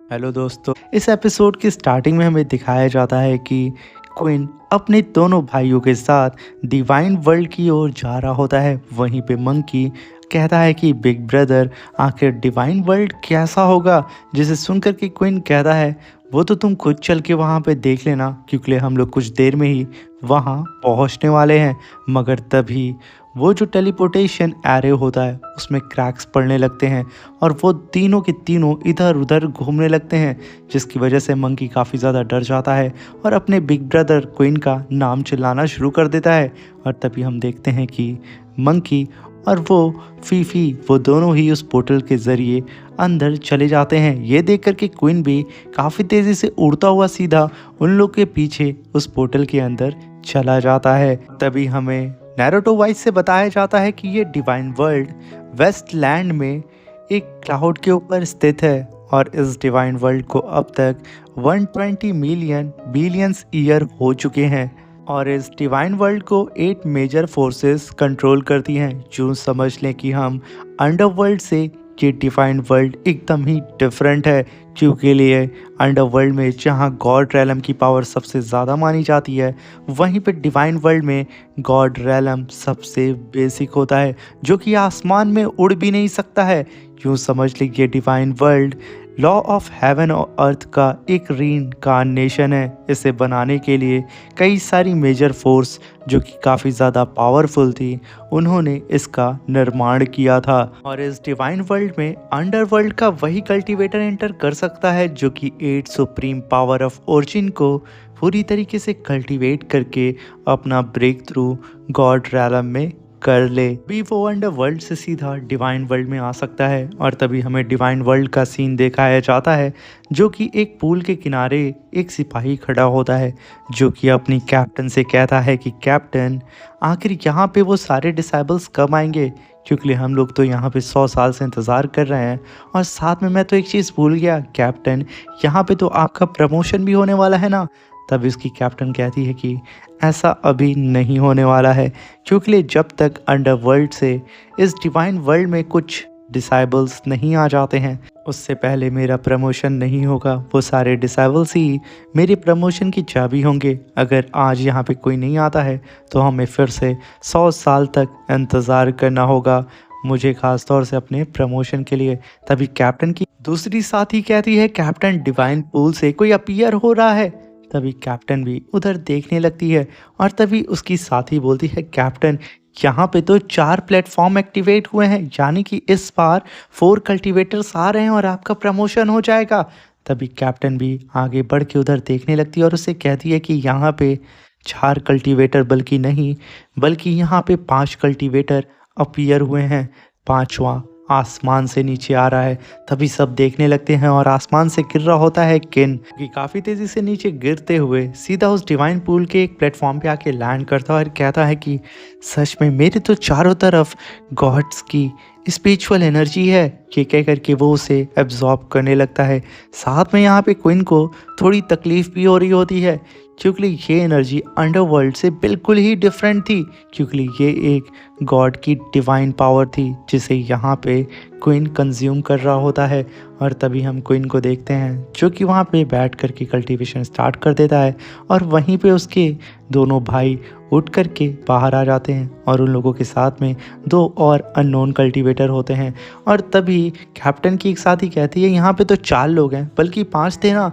Hello दोस्तों। इस episode की स्टार्टिंग में हमें दिखाया जाता है कि क्विन अपने दोनों भाइयों के साथ डिवाइन वर्ल्ड की ओर जा रहा होता है। वहीं पे मंकी कहता है कि बिग ब्रदर आखिर डिवाइन वर्ल्ड कैसा होगा, जिसे सुनकर के क्विन कहता है वो तो तुम खुद चल के वहाँ पे देख लेना, क्योंकि हम लोग कुछ देर में ही वहाँ पहुँचने वाले हैं। मगर तभी वो जो टेलीपोर्टेशन एरे होता है उसमें क्रैक्स पड़ने लगते हैं और वो तीनों के तीनों इधर उधर घूमने लगते हैं, जिसकी वजह से मंकी काफ़ी ज़्यादा डर जाता है और अपने बिग ब्रदर क्विन का नाम चिल्लाना शुरू कर देता है। और तभी हम देखते हैं कि मंकी और वो फीफी वो दोनों ही उस पोर्टल के ज़रिए अंदर चले जाते हैं। ये देख कर के क्विन भी काफ़ी तेज़ी से उड़ता हुआ सीधा उन लोग के पीछे उस पोर्टल के अंदर चला जाता है। तभी हमें नैरोटो वाइज से बताया जाता है कि ये डिवाइन वर्ल्ड वेस्टलैंड में एक क्लाउड के ऊपर स्थित है और इस डिवाइन वर्ल्ड को अब तक 120 मिलियन बिलियंस ईयर हो चुके हैं और इस डिवाइन वर्ल्ड को 8 मेजर फोर्सेस कंट्रोल करती हैं। यूँ समझ लें कि हम अंडरवर्ल्ड से ये डिवाइन वर्ल्ड एकदम ही डिफरेंट है, क्योंकि लिए अंडरवर्ल्ड में जहाँ गॉड रैलम की पावर सबसे ज़्यादा मानी जाती है, वहीं पे डिवाइन वर्ल्ड में गॉड रैलम सबसे बेसिक होता है, जो कि आसमान में उड़ भी नहीं सकता है। यूँ समझ लीजिए divine world law of haven और अर्थ का एक रीइंकार्नेशन है। इसे बनाने के लिए कई सारी मेजर फोर्स जो कि काफ़ी ज़्यादा पावरफुल थी, उन्होंने इसका निर्माण किया था। और इस डिवाइन वर्ल्ड में अंडरवर्ल्ड का वही कल्टीवेटर एंटर कर सकता है जो कि 8 सुप्रीम पावर ऑफ ओरिजिन को पूरी तरीके से कल्टीवेट करके अपना ब्रेक थ्रू गॉड रैलम में कर ले। भी वो अंडरवर्ल्ड से सीधा डिवाइन वर्ल्ड में आ सकता है और तभी हमें डिवाइन वर्ल्ड का सीन दिखाया जाता है, जो कि एक पूल के किनारे एक सिपाही खड़ा होता है जो कि अपनी कैप्टन से कहता है कि कैप्टन, आखिर यहाँ पे वो सारे डिसेबल्स कब आएंगे, क्योंकि हम लोग तो यहाँ पे 100 साल से इंतज़ार कर रहे हैं। और साथ में मैं तो एक चीज़ भूल गया कैप्टन, यहाँ पे तो आपका प्रमोशन भी होने वाला है ना। तब इसकी कैप्टन कहती है कि ऐसा अभी नहीं होने वाला है, क्योंकि जब तक अंडरवर्ल्ड से इस डिवाइन वर्ल्ड में कुछ डिसाइबल्स नहीं आ जाते हैं, उससे पहले मेरा प्रमोशन नहीं होगा। वो सारे डिसाइबल्स ही मेरे प्रमोशन की चाबी होंगे। अगर आज यहाँ पे कोई नहीं आता है तो हमें फिर से 100 साल तक इंतज़ार करना होगा, मुझे ख़ास तौर से अपने प्रमोशन के लिए। तभी कैप्टन की दूसरी साथी कहती है कैप्टन, डिवाइन पूल से कोई अपीयर हो रहा है। तभी कैप्टन भी उधर देखने लगती है और तभी उसकी साथी बोलती है कैप्टन, यहाँ पे तो 4 प्लेटफॉर्म एक्टिवेट हुए हैं, यानी कि इस बार 4 कल्टीवेटर्स आ रहे हैं और आपका प्रमोशन हो जाएगा। तभी कैप्टन भी आगे बढ़ के उधर देखने लगती है और उससे कहती है कि यहाँ पे 4 कल्टीवेटर बल्कि नहीं, बल्कि यहाँ पे 5 कल्टीवेटर अपीयर हुए हैं, पांचवा आसमान से नीचे आ रहा है। तभी सब देखने लगते हैं और आसमान से गिर रहा होता है किन, कि काफ़ी तेज़ी से नीचे गिरते हुए सीधा उस डिवाइन पूल के एक प्लेटफॉर्म पे आके लैंड करता है और कहता है कि सच में मेरे तो चारों तरफ गॉड्स की स्पिरिचुअल एनर्जी है। ये कह करके वो उसे एब्जॉर्ब करने लगता है। साथ में यहाँ पे क्विन को थोड़ी तकलीफ भी हो रही होती है, क्योंकि ये एनर्जी अंडरवर्ल्ड से बिल्कुल ही डिफरेंट थी, क्योंकि ये एक गॉड की डिवाइन पावर थी जिसे यहाँ पे क्वीन कंज्यूम कर रहा होता है। और तभी हम क्वीन को देखते हैं जो कि वहाँ पे बैठ कर के कल्टीवेशन स्टार्ट कर देता है और वहीं पे उसके दोनों भाई उठ कर के बाहर आ जाते हैं और उन लोगों के साथ में 2 और अननोन कल्टीवेटर होते हैं। और तभी कैप्टन की एक साथी कहती है यहाँ पे तो 4 लोग हैं, बल्कि 5 थे ना।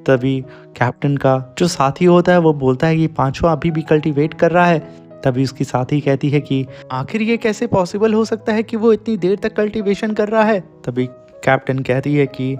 तभी कैप्टन का जो साथी होता है वो बोलता है कि पांचवा अभी भी कल्टीवेट कर रहा है। तभी उसकी साथी कहती है कि आखिर ये कैसे पॉसिबल हो सकता है कि वो इतनी देर तक कल्टीवेशन कर रहा है। तभी कैप्टन कहती है कि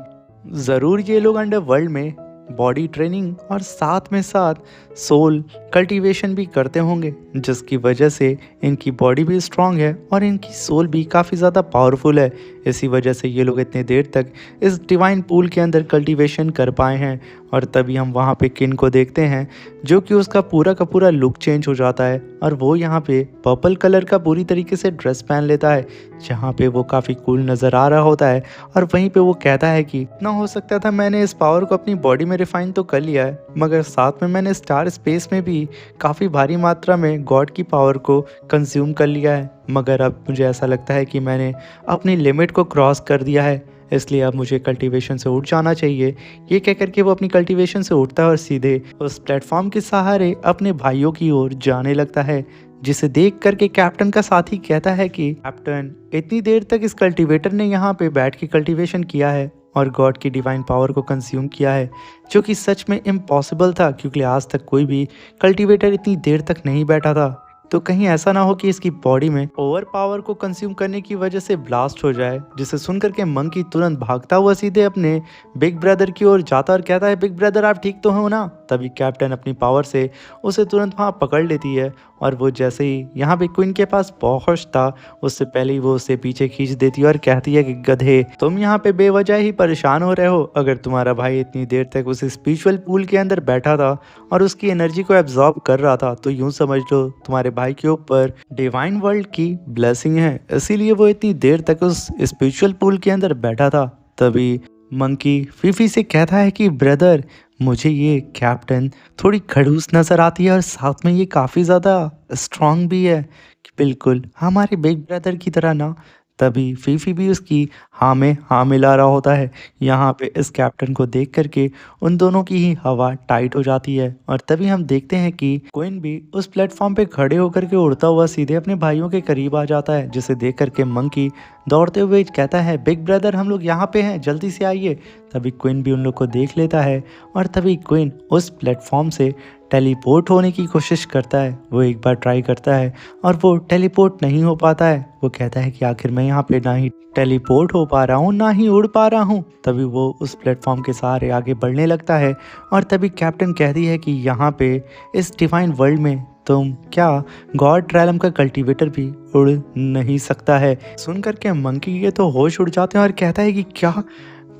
ज़रूर ये लोग अंडरवर्ल्ड में बॉडी ट्रेनिंग और साथ में साथ सोल कल्टीवेशन भी करते होंगे, जिसकी वजह से इनकी बॉडी भी स्ट्रांग है और इनकी सोल भी काफ़ी ज़्यादा पावरफुल है। इसी वजह से ये लोग इतने देर तक इस डिवाइन पूल के अंदर कल्टीवेशन कर पाए हैं। और तभी हम वहाँ पे किन को देखते हैं जो कि उसका पूरा का पूरा लुक चेंज हो जाता है और वो यहाँ पे पर्पल कलर का पूरी तरीके से ड्रेस पहन लेता है, जहाँ पे वो काफ़ी कूल नज़र आ रहा होता है। और वहीं पे वो कहता है कि ना हो सकता था मैंने इस पावर को अपनी बॉडी में रिफाइन तो कर लिया है, मगर साथ में मैंने स्टार स्पेस में भी काफ़ी भारी मात्रा में गॉड की पावर को कंज्यूम कर लिया है, मगर अब मुझे ऐसा लगता है कि मैंने अपनी लिमिट को क्रॉस कर दिया है। इसलिए अब मुझे कल्टीवेशन से उठ जाना चाहिए। ये कह कर के वो अपनी कल्टीवेशन से उठता है और सीधे उस प्लेटफॉर्म के सहारे अपने भाइयों की ओर जाने लगता है, जिसे देख करके कैप्टन का साथी कहता है कि कैप्टन, इतनी देर तक इस कल्टीवेटर ने यहाँ पे बैठ के कल्टीवेशन किया है और गॉड की डिवाइन पावर को कंज्यूम किया है, जो कि सच में इम्पॉसिबल था क्योंकि आज तक कोई भी कल्टीवेटर इतनी देर तक नहीं बैठा था। तो कहीं ऐसा ना हो कि इसकी बॉडी में ओवर पावर को कंज्यूम करने की वजह से ब्लास्ट हो जाए। जिसे सुनकर के मंकी तुरंत भागता हुआ सीधे अपने बिग ब्रदर की ओर जाता और कहता है, बिग ब्रदर आप ठीक तो हो ना? तभी कैप्टन अपनी पावर से उसे तुरंत वहाँ पकड़ लेती है और वो जैसे ही यहाँ पे क्वीन के पास पहुँचता उससे पहले ही वो उसे पीछे खींच देती है और कहती है कि गधे, तुम यहाँ पे बेवजह ही परेशान हो रहे हो। अगर तुम्हारा भाई इतनी देर तक उस स्पिरिचुअल पूल के अंदर बैठा था और उसकी एनर्जी को एब्जॉर्ब कर रहा था तो यूं समझ लो तुम्हारे भाई के ऊपर डिवाइन वर्ल्ड की ब्लेसिंग है, इसीलिए वो इतनी देर तक उस स्पिरिचुअल पूल के अंदर बैठा था। तभी मंकी फीफी से कहता है कि ब्रदर, मुझे ये कैप्टन थोड़ी खड़ूस नज़र आती है और साथ में ये काफ़ी ज़्यादा स्ट्रांग भी है, कि बिल्कुल हमारे बिग ब्रदर की तरह ना। तभी फीफी भी उसकी हाँ में हाँ मिला रहा होता है। यहाँ पे इस कैप्टन को देख करके उन दोनों की ही हवा टाइट हो जाती है और तभी हम देखते हैं कि क्वीन भी उस प्लेटफॉर्म पे खड़े होकर के उड़ता हुआ सीधे अपने भाइयों के करीब आ जाता है, जिसे देख करके मंकी दौड़ते हुए कहता है, बिग ब्रदर हम लोग यहाँ पे हैं, जल्दी से आइए। तभी क्वीन भी उन लोग को देख लेता है और तभी क्वीन उस प्लेटफॉर्म से टेलीपोर्ट होने की कोशिश करता है। वो एक बार ट्राई करता है और वो टेलीपोर्ट नहीं हो पाता है। वो कहता है कि आखिर मैं यहाँ पे ना ही टेलीपोर्ट हो पा रहा हूँ ना ही उड़ पा रहा हूँ। तभी वो उस प्लेटफॉर्म के सहारे आगे बढ़ने लगता है और तभी कैप्टन कहती है कि यहाँ पे इस डिवाइन वर्ल्ड में तुम क्या गॉड रैलम का कल्टीवेटर भी उड़ नहीं सकता है। सुन करके मंकी के तो होश उड़ जाते हैं और कहता है कि क्या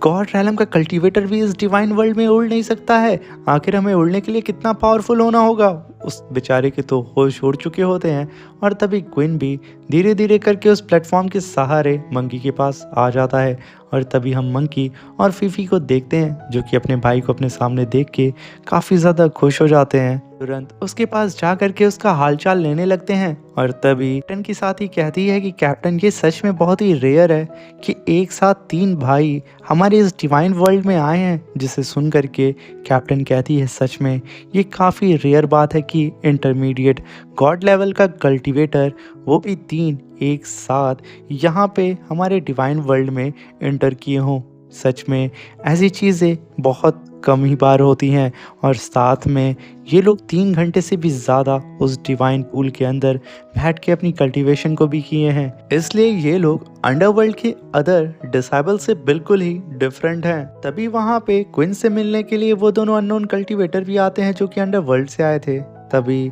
गॉड रैलम का कल्टीवेटर भी इस डिवाइन वर्ल्ड में उड़ नहीं सकता है? आखिर हमें उड़ने के लिए कितना पावरफुल होना होगा। उस बेचारे के तो होश उड़ चुके होते हैं और तभी क्वीन भी धीरे धीरे करके उस प्लेटफॉर्म के सहारे मंकी के पास आ जाता है और तभी हम मंकी और फीफी को देखते हैं जो कि अपने भाई को अपने सामने देख के काफ़ी ज़्यादा खुश हो जाते हैं। तुरंत उसके पास जा करके उसका हालचाल लेने लगते हैं और तभी कैप्टन की साथी कहती है कि कैप्टन, ये सच में बहुत ही रेयर है कि एक साथ 3 भाई हमारे इस डिवाइन वर्ल्ड में आए हैं। जिसे सुन करके कैप्टन कहती है, सच में ये काफ़ी रेयर बात है कि इंटरमीडिएट गॉड लेवल का कल्टीवेटर, वो भी 3 एक साथ यहाँ पे हमारे डिवाइन वर्ल्ड में एंटर किए हों। सच में ऐसी चीज़ें बहुत कम ही बार होती हैं और साथ में ये लोग 3 घंटे से भी ज़्यादा उस डिवाइन पूल के अंदर बैठ के अपनी कल्टीवेशन को भी किए हैं। इसलिए ये लोग अंडरवर्ल्ड के अदर डिसेबल से बिल्कुल ही डिफरेंट हैं। तभी वहाँ पे क्वीन से मिलने के लिए वो दोनों अननोन कल्टीवेटर भी आते हैं जो कि अंडरवर्ल्ड से आए थे। तभी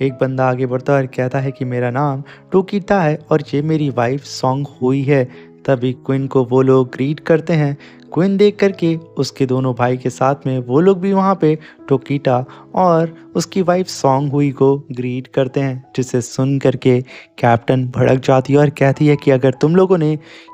एक बंदा आगे बढ़ता है और कहता है कि मेरा नाम टोकीटा है और ये मेरी वाइफ सॉन्ग हुई है। तभी क्वीन को वो लोग ग्रीट करते हैं। क्वीन देख करके उसके दोनों भाई के साथ में वो लोग भी वहाँ पे टोकीटा और उसकी वाइफ सॉन्ग हुई को ग्रीट करते हैं, जिसे सुन करके कैप्टन भड़क जाती है और कहती है कि अगर तुम लोगों ने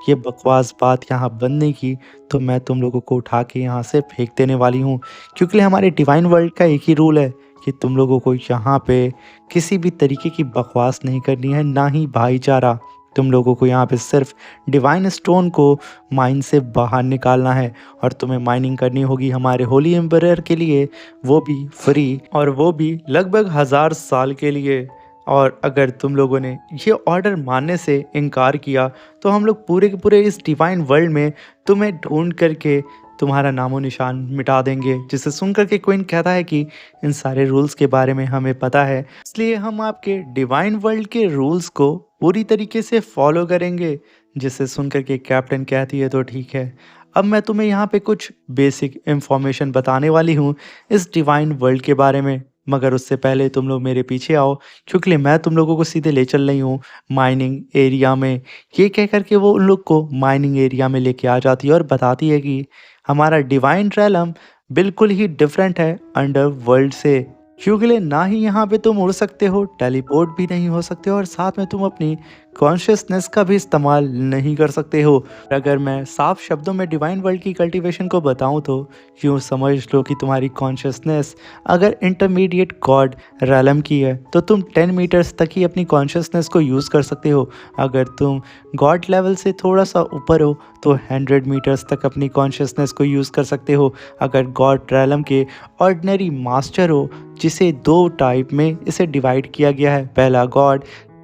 ये बकवास बात यहाँ बंद नहीं की तो मैं तुम लोगों को उठा के यहाँ से फेंक देने वाली हूँ, क्योंकि हमारे डिवाइन वर्ल्ड का एक ही रूल है कि तुम लोगों को यहाँ पे किसी भी तरीके की बकवास नहीं करनी है, ना ही भाईचारा। तुम लोगों को यहाँ पे सिर्फ डिवाइन स्टोन को माइन से बाहर निकालना है और तुम्हें माइनिंग करनी होगी हमारे होली एम्परर के लिए, वो भी फ्री और वो भी लगभग 1000 साल के लिए। और अगर तुम लोगों ने ये ऑर्डर मानने से इनकार किया तो हम लोग पूरे के पूरे इस डिवाइन वर्ल्ड में तुम्हें ढूंढ करके तुम्हारा नामो निशान मिटा देंगे। जिसे सुनकर के क्वीन कहता है कि इन सारे रूल्स के बारे में हमें पता है, इसलिए हम आपके डिवाइन वर्ल्ड के रूल्स को पूरी तरीके से फॉलो करेंगे। जिसे सुनकर के कैप्टन कहती है तो ठीक है, अब मैं तुम्हें यहाँ पे कुछ बेसिक इंफॉर्मेशन बताने वाली हूँ इस डिवाइन वर्ल्ड के बारे में, मगर उससे पहले तुम लोग मेरे पीछे आओ क्योंकि मैं तुम लोगों को सीधे ले चल रही हूँ माइनिंग एरिया में। ये कह करके वो उन लोग को माइनिंग एरिया में लेके आ जाती है और बताती है कि हमारा डिवाइन रैलम बिल्कुल ही डिफरेंट है अंडर वर्ल्ड से, क्योंकि ना ही यहाँ पे तुम उड़ सकते हो, टेलीपोर्ट भी नहीं हो सकते और साथ में तुम अपनी कॉन्शियसनेस का भी इस्तेमाल नहीं कर सकते हो। अगर मैं साफ शब्दों में डिवाइन वर्ल्ड की कल्टीवेशन को बताऊं तो यूँ समझ लो कि तुम्हारी कॉन्शियसनेस अगर इंटरमीडिएट गॉड रैलम की है तो तुम 10 मीटर्स तक ही अपनी कॉन्शियसनेस को यूज़ कर सकते हो। अगर तुम गॉड लेवल से थोड़ा सा ऊपर हो तो 100 मीटर्स तक अपनी कॉन्शियसनेस को यूज़ कर सकते हो। अगर गॉड रैलम के ऑर्डिनरी मास्टर हो, जिसे दो टाइप में इसे डिवाइड किया गया है, पहला गॉड,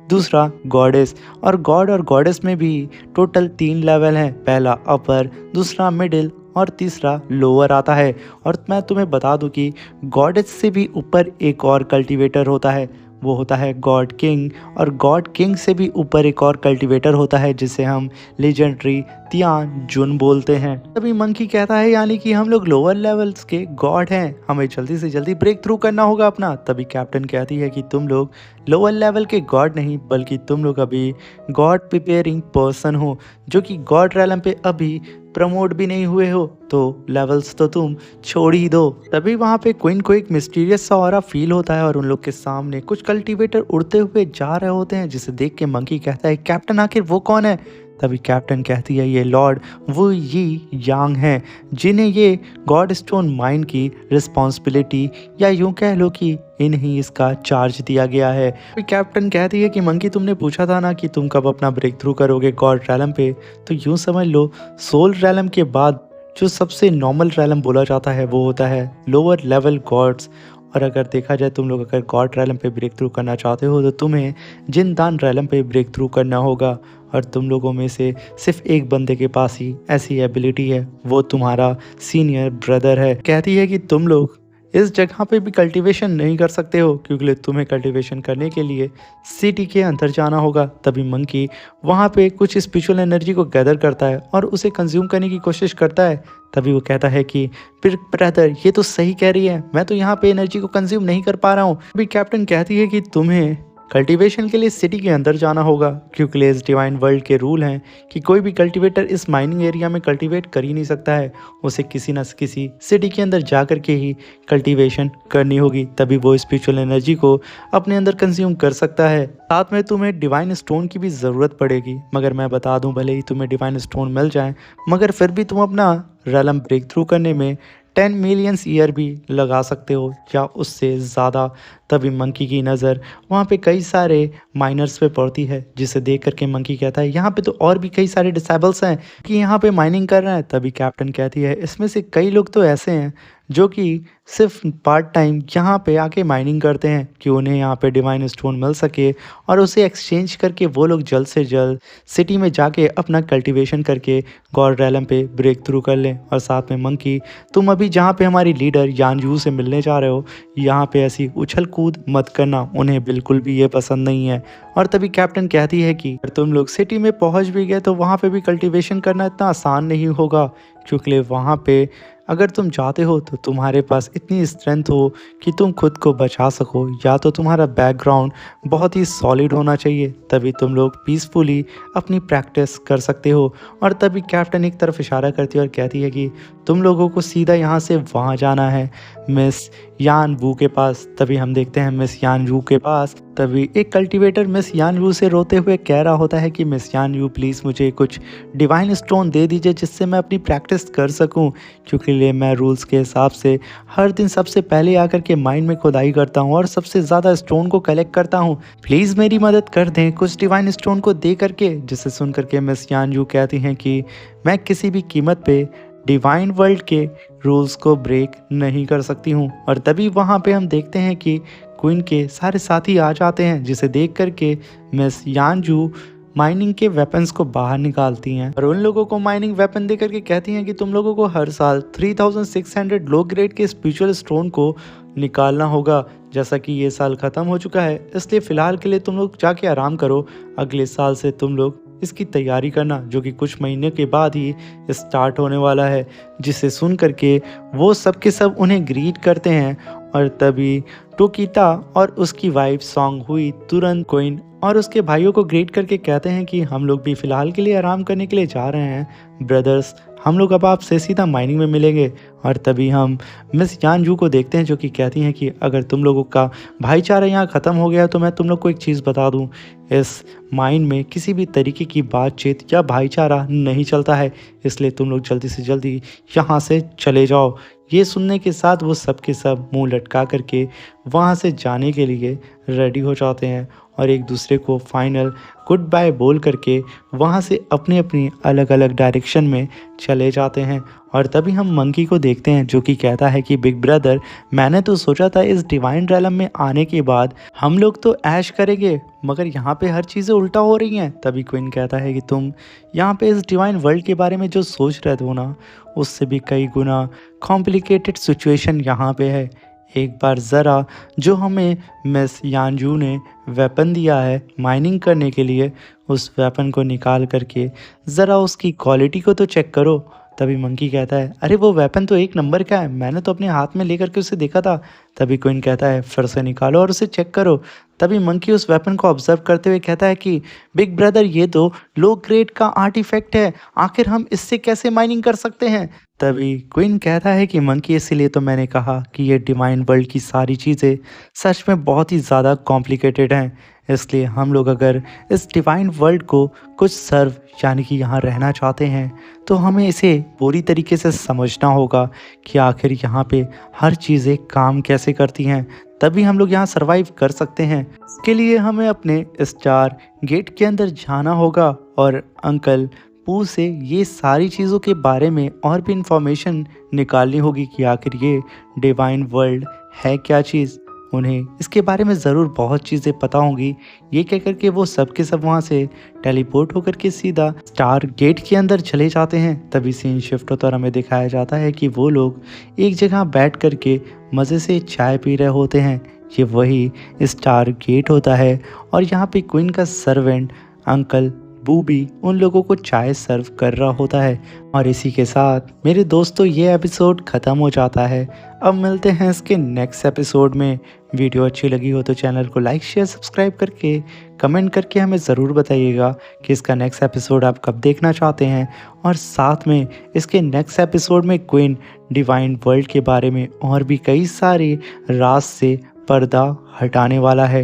दूसरा गॉडेस। और गॉडेस में भी टोटल 3 लेवल हैं, पहला अपर, दूसरा मिडिल और तीसरा लोअर आता है। और मैं तुम्हें बता दूं कि गॉडेस से भी ऊपर एक और कल्टीवेटर होता है, वो होता है गॉड किंग। और गॉड किंग से भी ऊपर एक और कल्टीवेटर होता है जिसे हम लेजेंडरी तियान जुन बोलते हैं। तभी मंकी कहता है यानी कि हम लोग लोअर लेवल्स के गॉड हैं, हमें जल्दी से जल्दी ब्रेक थ्रू करना होगा अपना। तभी कैप्टन कहती है कि तुम लोग लोअर लेवल के गॉड नहीं बल्कि तुम लोग अभी गॉड प्रिपेयरिंग पर्सन हो, जो कि गॉड रैलम पे अभी प्रमोट भी नहीं हुए हो, तो लेवल्स तो तुम छोड़ ही दो। तभी वहाँ पे क्वीन को एक मिस्टीरियस सा ऑरा फील होता है और उन लोग के सामने कुछ कल्टीवेटर उड़ते हुए जा रहे होते हैं, जिसे देख के मंकी कहता है कैप्टन आखिर वो कौन है। तभी कैप्टन कहती है ये लॉर्ड वो यी यांग हैं, जिन्हें ये गॉड स्टोन माइन की रिस्पॉन्सिबिलिटी या यूं कह लो कि इन्हीं इसका चार्ज दिया गया है। फिर कैप्टन कहती है कि मंकी तुमने पूछा था ना कि तुम कब अपना ब्रेक थ्रू करोगे गॉड रैलम पे, तो यूं समझ लो सोल रैलम के बाद जो सबसे नॉर्मल रैलम बोला जाता है वो होता है लोअर लेवल गॉड्स। और अगर देखा जाए तुम लोग अगर गॉड रैलम पे ब्रेक थ्रू करना चाहते हो तो तुम्हें जिनदान रैलम पे ब्रेक थ्रू करना होगा। और तुम लोगों में से सिर्फ एक बंदे के पास ही ऐसी एबिलिटी है, वो तुम्हारा सीनियर ब्रदर है। कहती है कि तुम लोग इस जगह पे भी कल्टीवेशन नहीं कर सकते हो क्योंकि तुम्हें कल्टीवेशन करने के लिए सिटी के अंदर जाना होगा। तभी मंकी वहाँ पे कुछ स्पिरिचुअल एनर्जी को गैदर करता है और उसे कंज्यूम करने की कोशिश करता है। तभी वो कहता है कि फिर ब्रदर ये तो सही कह रही है, मैं तो यहाँ पे एनर्जी को कंज्यूम नहीं कर पा रहा हूँ। अभी कैप्टन कहती है कि तुम्हें कल्टीवेशन के लिए सिटी के अंदर जाना होगा क्योंकि इस डिवाइन वर्ल्ड के रूल हैं कि कोई भी कल्टीवेटर इस माइनिंग एरिया में कल्टीवेट कर ही नहीं सकता है, उसे किसी न किसी सिटी के अंदर जा कर के ही कल्टीवेशन करनी होगी, तभी वो स्पिरिचुअल एनर्जी को अपने अंदर कंज्यूम कर सकता है। साथ में तुम्हें डिवाइन स्टोन की भी ज़रूरत पड़ेगी, मगर मैं बता दूं भले ही तुम्हें डिवाइन स्टोन मिल जाए मगर फिर भी तुम अपना रैलम ब्रेक थ्रू करने में 10 मिलियंस ईयर भी लगा सकते हो या उससे ज़्यादा। तभी मंकी की नज़र वहाँ पे कई सारे माइनर्स पे पड़ती है, जिसे देख करके मंकी कहता है यहाँ पे तो और भी कई सारे डिसेबल्स हैं कि यहाँ पे माइनिंग कर रहे हैं। तभी कैप्टन कहती है इसमें से कई लोग तो ऐसे हैं जो कि सिर्फ पार्ट टाइम यहाँ पे आके माइनिंग करते हैं कि उन्हें यहाँ पे डिवाइन स्टोन मिल सके और उसे एक्सचेंज करके वो लोग जल्द से जल्द सिटी में जाके अपना कल्टीवेशन करके गॉड रैलम पे ब्रेक थ्रू कर लें। और साथ में मंकी तुम अभी जहाँ पे हमारी लीडर यानजू से मिलने जा रहे हो यहाँ पे ऐसी उछल कूद मत करना, उन्हें बिल्कुल भी ये पसंद नहीं है। और तभी कैप्टन कहती है कि अगर तुम लोग सिटी में पहुँच भी गए तो वहाँ पे भी कल्टीवेशन करना इतना आसान नहीं होगा क्योंकि वहाँ पे अगर तुम चाहते हो तो तुम्हारे पास इतनी स्ट्रेंथ हो कि तुम खुद को बचा सको, या तो तुम्हारा बैकग्राउंड बहुत ही सॉलिड होना चाहिए, तभी तुम लोग पीसफुली अपनी प्रैक्टिस कर सकते हो। और तभी कैप्टन एक तरफ इशारा करती है और कहती है कि तुम लोगों को सीधा यहाँ से वहाँ जाना है मिस यान वू के पास। तभी हम देखते हैं मिस यान वू के पास, तभी एक कल्टीवेटर मिस यान वू से रोते हुए कह रहा होता है कि मिस यान वू प्लीज़ मुझे कुछ डिवाइन स्टोन दे दीजिए जिससे मैं अपनी प्रैक्टिस कर सकूं, क्योंकि लिए मैं रूल्स के हिसाब से हर दिन सबसे पहले आकर के माइंड में खुदाई करता हूं और सबसे ज़्यादा स्टोन को कलेक्ट करता हूं, प्लीज़ मेरी मदद कर दें कुछ डिवाइन स्टोन को दे करके। जिसे सुन करके मिस यान वू कहती हैं कि मैं किसी भी कीमत पे डिवाइन वर्ल्ड के रूल्स को ब्रेक नहीं कर सकती हूँ। और तभी वहाँ पे हम देखते हैं कि क्वीन के सारे साथी आ जाते हैं, जिसे देख करके मिस यानजू माइनिंग के वेपन्स को बाहर निकालती हैं और उन लोगों को माइनिंग वेपन दे करके कहती हैं कि तुम लोगों को हर साल 3600 लो ग्रेड के स्पिरिचुअल स्टोन को निकालना होगा। जैसा कि ये साल ख़त्म हो चुका है इसलिए फ़िलहाल के लिए तुम लोग जाके आराम करो, अगले साल से तुम लोग इसकी तैयारी करना जो कि कुछ महीने के बाद ही स्टार्ट होने वाला है। जिसे सुन करके वो सब के सब उन्हें ग्रीट करते हैं और तभी टोकीता और उसकी वाइफ सॉन्ग हुई तुरंत क्वीन और उसके भाइयों को ग्रीट करके कहते हैं कि हम लोग भी फ़िलहाल के लिए आराम करने के लिए जा रहे हैं ब्रदर्स, हम लोग अब आपसे सीधा माइनिंग में मिलेंगे। और तभी हम मिस यानजू को देखते हैं जो कि कहती हैं कि अगर तुम लोगों का भाईचारा यहाँ ख़त्म हो गया तो मैं तुम लोग को एक चीज़ बता दूँ, इस माइन में किसी भी तरीके की बातचीत या भाईचारा नहीं चलता है, इसलिए तुम लोग जल्दी से जल्दी यहाँ से चले जाओ। ये सुनने के साथ वो सब के सब मुंह लटका करके वहाँ से जाने के लिए रेडी हो जाते हैं और एक दूसरे को फाइनल गुड बाय बोल करके वहाँ से अपनी अपनी अलग अलग डायरेक्शन में चले जाते हैं। और तभी हम मंकी को देखते हैं जो कि कहता है कि बिग ब्रदर, मैंने तो सोचा था इस डिवाइन रैलम में आने के बाद हम लोग तो ऐश करेंगे, मगर यहाँ पे हर चीज़ें उल्टा हो रही हैं। तभी क्वीन कहता है कि तुम यहाँ पे इस डिवाइन वर्ल्ड के बारे में जो सोच रहे थे ना, उससे भी कई गुना कॉम्प्लिकेटेड सिचुएशन यहाँ पे है। एक बार ज़रा जो हमें मिस यानजू ने वेपन दिया है माइनिंग करने के लिए, उस वेपन को निकाल करके ज़रा उसकी क्वालिटी को तो चेक करो। तभी मंकी कहता है, अरे वो वेपन तो एक नंबर का है, मैंने तो अपने हाथ में लेकर के उसे देखा था। तभी क्वीन कहता है, फिर से निकालो और उसे चेक करो। तभी मंकी उस वेपन को ऑब्जर्व करते हुए कहता है कि बिग ब्रदर, ये तो लो ग्रेड का आर्टिफैक्ट है, आखिर हम इससे कैसे माइनिंग कर सकते हैं। तभी क्वीन कहता है कि मंकी, इसीलिए तो मैंने कहा कि ये डिवाइन वर्ल्ड की सारी चीज़ें सच में बहुत ही ज़्यादा कॉम्प्लिकेटेड हैं, इसलिए हम लोग अगर इस डिवाइन वर्ल्ड को कुछ सर्व यानी कि यहाँ रहना चाहते हैं तो हमें इसे पूरी तरीके से समझना होगा कि आखिर यहाँ पे हर चीज़ें काम कैसे करती हैं, तभी हम लोग यहाँ सरवाइव कर सकते हैं। इसके लिए हमें अपने स्टार गेट के अंदर जाना होगा और अंकल पू से ये सारी चीज़ों के बारे में और भी इंफॉर्मेशन निकालनी होगी कि आखिर ये डिवाइन वर्ल्ड है क्या चीज़। उन्हें इसके बारे में ज़रूर बहुत चीज़ें पता होंगी। ये कह कर के वो सब के सब वहाँ से टेलीपोर्ट होकर के सीधा स्टार गेट के अंदर चले जाते हैं। तभी सीन शिफ्ट होता और हमें दिखाया जाता है कि वो लोग एक जगह बैठ कर के मज़े से चाय पी रहे होते हैं। ये वही स्टार गेट होता है और यहाँ पे क्वीन का सर्वेंट अंकल बू भी उन लोगों को चाय सर्व कर रहा होता है। और इसी के साथ मेरे दोस्तों ये एपिसोड ख़त्म हो जाता है। अब मिलते हैं इसके नेक्स्ट एपिसोड में। वीडियो अच्छी लगी हो तो चैनल को लाइक शेयर सब्सक्राइब करके कमेंट करके हमें ज़रूर बताइएगा कि इसका नेक्स्ट एपिसोड आप कब देखना चाहते हैं। और साथ में इसके नेक्स्ट एपिसोड में क्वीन डिवाइन वर्ल्ड के बारे में और भी कई सारे राज से पर्दा हटाने वाला है।